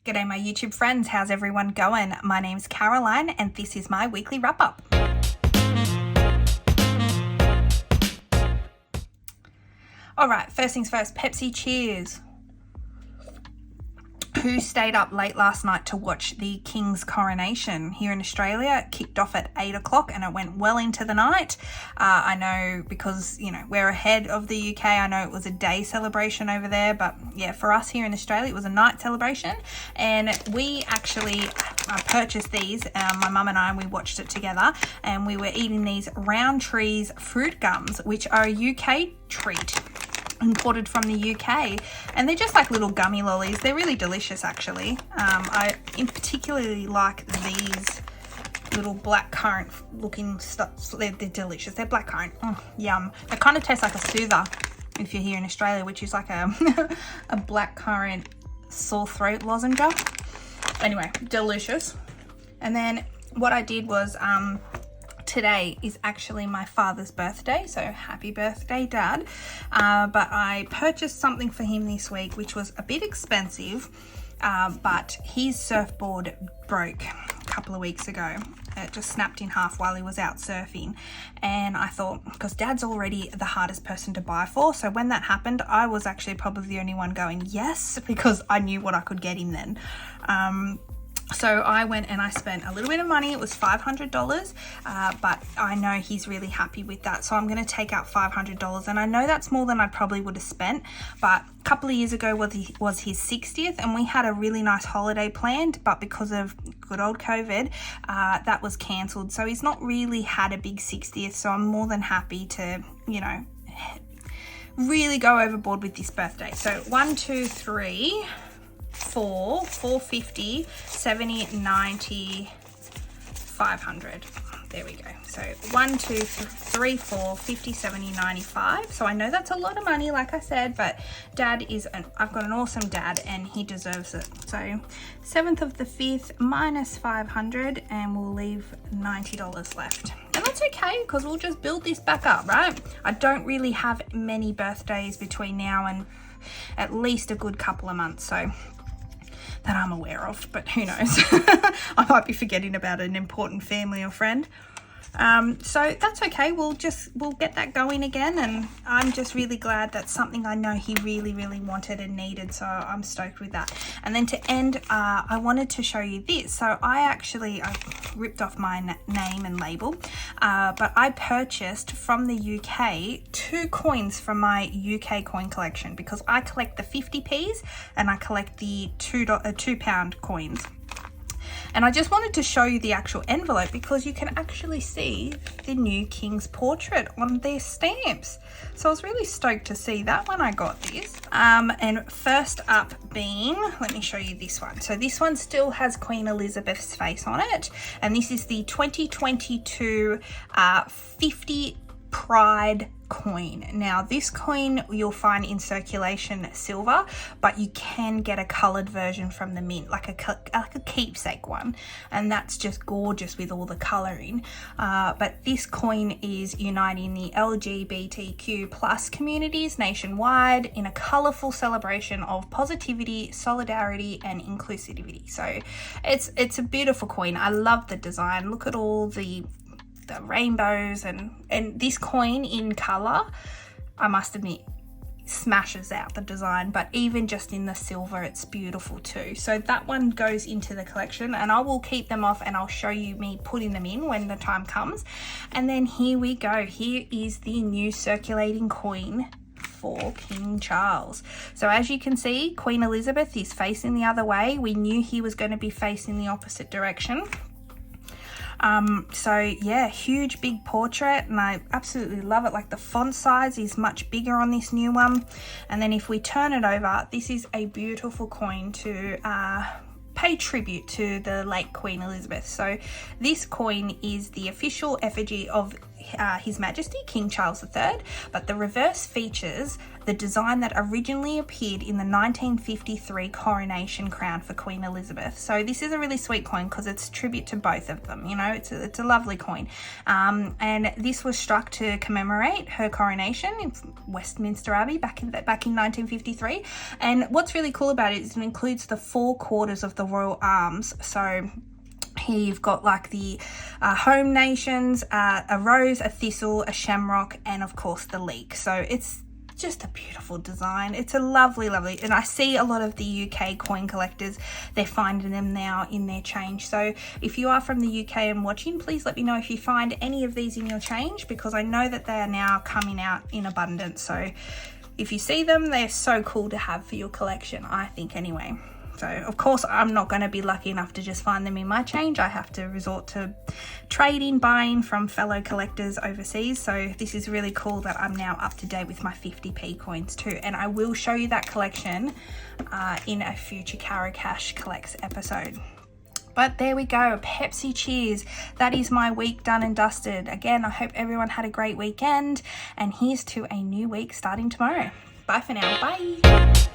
G'day my YouTube friends, how's everyone going? My name's Caroline and this is my weekly wrap up. Alright, first things first, Pepsi cheers. Who stayed up late last night to watch the King's Coronation here in Australia? It kicked off at 8 o'clock and it went well into the night. I know because, we're ahead of the UK. I know it was a day celebration over there, but yeah, for us here in Australia, it was a night celebration. And we actually purchased these, my mum and I, and we watched it together. And we were eating these Rowntree's fruit gums, which are a UK treat, imported from the UK, and they're just like little gummy lollies. They're really delicious actually. I particularly like these little black currant looking stuff. They're delicious. They're black currant. Yum. They kind of taste like a soother if you're here in Australia, which is like a a black currant sore throat lozenge. Anyway, delicious. And then what I did was today is actually my father's birthday, so happy birthday, Dad. But I purchased something for him this week, which was a bit expensive, but his surfboard broke a couple of weeks ago. It just snapped in half while he was out surfing, and I thought, because Dad's already the hardest person to buy for, so when that happened, I was actually probably the only one going yes, because I knew what I could get him then. So I went and I spent a little bit of money. It was $500, but I know he's really happy with that. So I'm going to take out $500, and I know that's more than I probably would have spent, but a couple of years ago was his 60th, and we had a really nice holiday planned, but because of good old COVID, that was cancelled. So he's not really had a big 60th, so I'm more than happy to, really go overboard with this birthday. So 1, 2, 3... 450, 70, 90, 500. There we go. So 1, 2, 3, 4, 50, 70, 95. So I know that's a lot of money, like I said, but Dad I've got an awesome dad and he deserves it. So 7th of the 5th minus 500, and we'll leave $90 left. And that's okay, because we'll just build this back up, right? I don't really have many birthdays between now and at least a good couple of months, so that I'm aware of, but who knows. I might be forgetting about an important family or friend. So that's okay. We'll get that going again, and I'm just really glad that's something I know he really, really wanted and needed, so I'm stoked with that. And then to end, I wanted to show you this. So I ripped off my name and label, but I purchased from the UK 2 coins from my UK coin collection, because I collect the 50p's and I collect the £2 coins. And I just wanted to show you the actual envelope, because you can actually see the new King's portrait on their stamps. So I was really stoked to see that when I got this. And first up being, let me show you this one. So this one still has Queen Elizabeth's face on it. And this is the 2022 50 Pride coin. Now this coin you'll find in circulation silver, but you can get a colored version from the mint, like a keepsake one, and that's just gorgeous with all the coloring. But this coin is uniting the LGBTQ plus communities nationwide in a colorful celebration of positivity, solidarity, and inclusivity. So it's a beautiful coin. I love the design. Look at all the rainbows, and this coin in color, I must admit, smashes out the design, but even just in the silver, it's beautiful too. So that one goes into the collection, and I will keep them off and I'll show you me putting them in when the time comes. And then here we go. Here is the new circulating coin for King Charles. So as you can see, Queen Elizabeth is facing the other way. We knew he was going to be facing the opposite direction. So yeah, huge big portrait, and I absolutely love it. Like the font size is much bigger on this new one. And then if we turn it over, this is a beautiful coin to pay tribute to the late Queen Elizabeth. So this coin is the official effigy of His Majesty King Charles III, but the reverse features the design that originally appeared in the 1953 Coronation crown for Queen Elizabeth. So this is a really sweet coin because it's tribute to both of them. You know, it's a lovely coin. And this was struck to commemorate her coronation in Westminster Abbey back in 1953. And what's really cool about it is it includes the 4 quarters of the royal arms. So here you've got like the home nations, a rose, a thistle, a shamrock, and of course the leek. So it's just a beautiful design. It's a lovely, and I see a lot of the UK coin collectors, they're finding them now in their change. So if you are from the UK and watching, please let me know if you find any of these in your change, because I know that they are now coming out in abundance. So if you see them, they're so cool to have for your collection, I think anyway. So of course I'm not going to be lucky enough to just find them in my change. I have to resort to trading, buying from fellow collectors overseas. So this is really cool that I'm now up to date with my 50p coins too. And I will show you that collection in a future CAROCASH Collects episode. But there we go, Pepsi cheers. That is my week done and dusted. Again, I hope everyone had a great weekend, and here's to a new week starting tomorrow. Bye for now, bye.